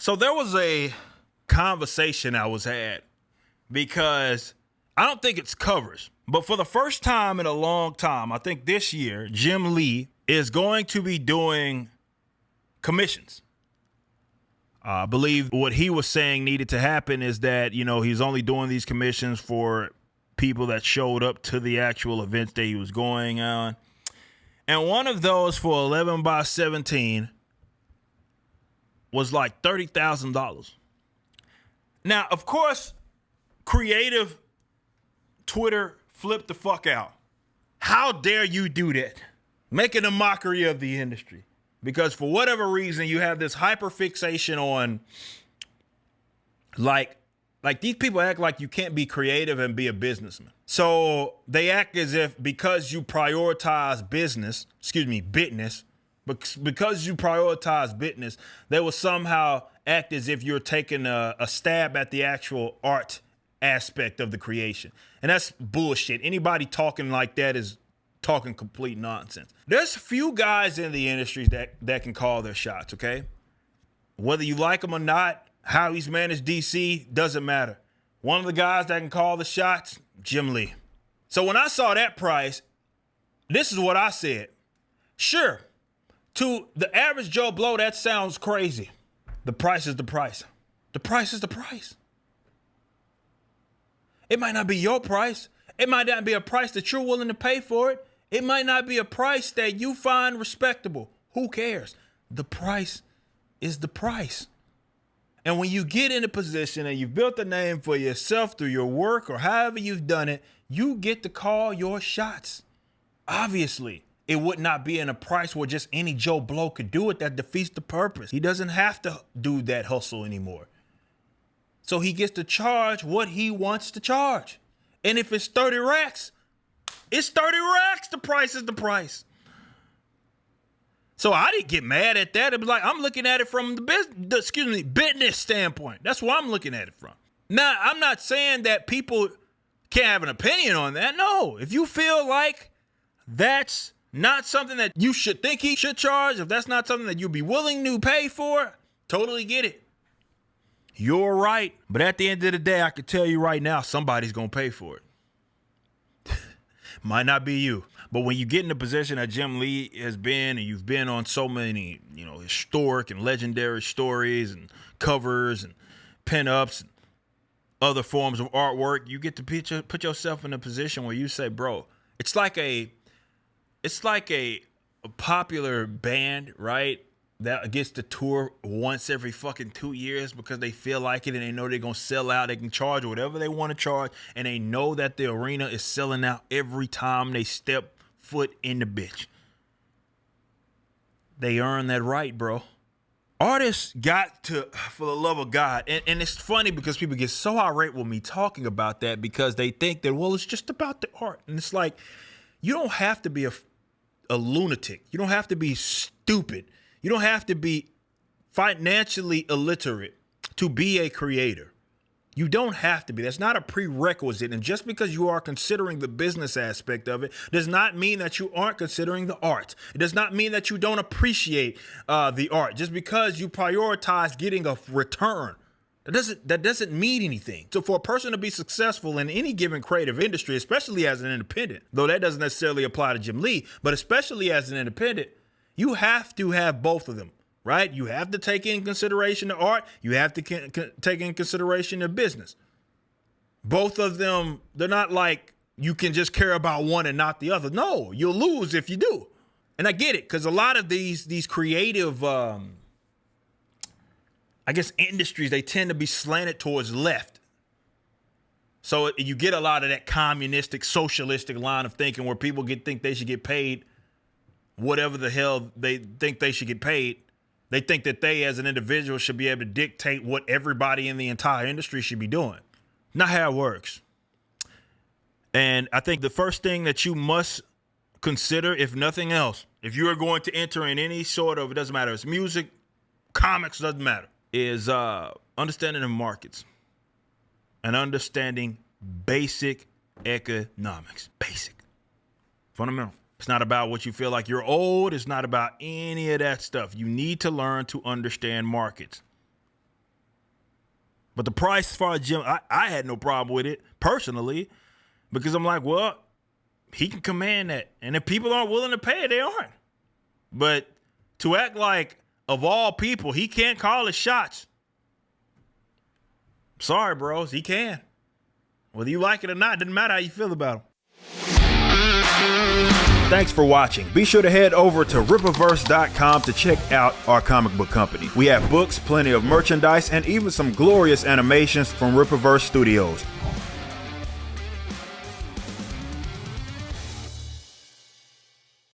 So there was a conversation I was had because I don't think it's covers, but for the first time in a long time, I think this year, Jim Lee is going to be doing commissions. I believe what he was saying needed to happen is that, he's only doing these commissions for people that showed up to the actual events that he was going on. And one of those for 11 by 17 was like $30,000. Now, of course, creative Twitter flipped the fuck out. How dare you do that? Making a mockery of the industry. Because for whatever reason, you have this hyper fixation on like these people act like you can't be creative and be a businessman. So they act as if because you prioritize business, because you prioritize business, they will somehow act as if you're taking a stab at the actual art aspect of the creation. And that's bullshit. Anybody talking like that is talking complete nonsense. There's a few guys in the industry that can call their shots, okay? Whether you like him or not, how he's managed DC, doesn't matter. One of the guys that can call the shots, Jim Lee. So when I saw that price, this is what I said. Sure, to the average Joe Blow, that sounds crazy. The price is the price. The price is the price. It might not be your price. It might not be a price that you're willing to pay for it. It might not be a price that you find respectable. Who cares? The price is the price. And when you get in a position and you've built a name for yourself through your work or however you've done it, you get to call your shots. Obviously, it would not be in a price where just any Joe Blow could do it. That defeats the purpose. He doesn't have to do that hustle anymore. So he gets to charge what he wants to charge. And if it's 30 racks, it's 30 racks. The price is the price. So I didn't get mad at that. It was like, I'm looking at it from the business standpoint. That's what I'm looking at it from. Now, I'm not saying that people can't have an opinion on that. No, if you feel like that's not something that you should think he should charge, if that's not something that you'd be willing to pay for, totally get it. You're right. But at the end of the day, I can tell you right now, somebody's going to pay for it. Might not be you. But when you get in the position that Jim Lee has been, and you've been on so many, historic and legendary stories and covers and pinups and other forms of artwork, you get to put yourself in a position where you say, bro, it's like a popular band, right? That gets to tour once every fucking 2 years because they feel like it and they know they're going to sell out. They can charge whatever they want to charge, and they know that the arena is selling out every time they step foot in the bitch. They earn that right, bro. Artists got to, for the love of God, and it's funny because people get so irate with me talking about that because they think that, well, it's just about the art. And it's like, you don't have to be a lunatic. You don't have to be stupid. You don't have to be financially illiterate to be a creator. You don't have to be. That's not a prerequisite. And just because you are considering the business aspect of it does not mean that you aren't considering the art. It does not mean that you don't appreciate the art. Just because you prioritize getting a return, that doesn't mean anything. So for a person to be successful in any given creative industry, especially as an independent, though that doesn't necessarily apply to Jim Lee, but especially as an independent, you have to have both of them, right? You have to take in consideration the art. You have to take in consideration the business. Both of them, they're not like you can just care about one and not the other. No, you'll lose if you do. And I get it, because a lot of these creative, industries, they tend to be slanted towards left. So you get a lot of that communistic, socialistic line of thinking where people think they should get paid whatever the hell they think they should get paid. They think that they as an individual should be able to dictate what everybody in the entire industry should be doing. Not how it works. And I think the first thing that you must consider, if nothing else, if you are going to enter in any sort of, it doesn't matter, it's music, comics, doesn't matter, is understanding the markets and understanding basic economics. Basic. Fundamental. It's not about what you feel like you're old. It's not about any of that stuff. You need to learn to understand markets. But the price for a gym, I had no problem with it personally, because I'm like, well, he can command that. And if people aren't willing to pay it, they aren't. But to act like, of all people, he can't call his shots. Sorry, bros, he can. Whether you like it or not, doesn't matter how you feel about him. Thanks for watching. Be sure to head over to Rippaverse.com to check out our comic book company. We have books, plenty of merchandise, and even some glorious animations from Rippaverse Studios.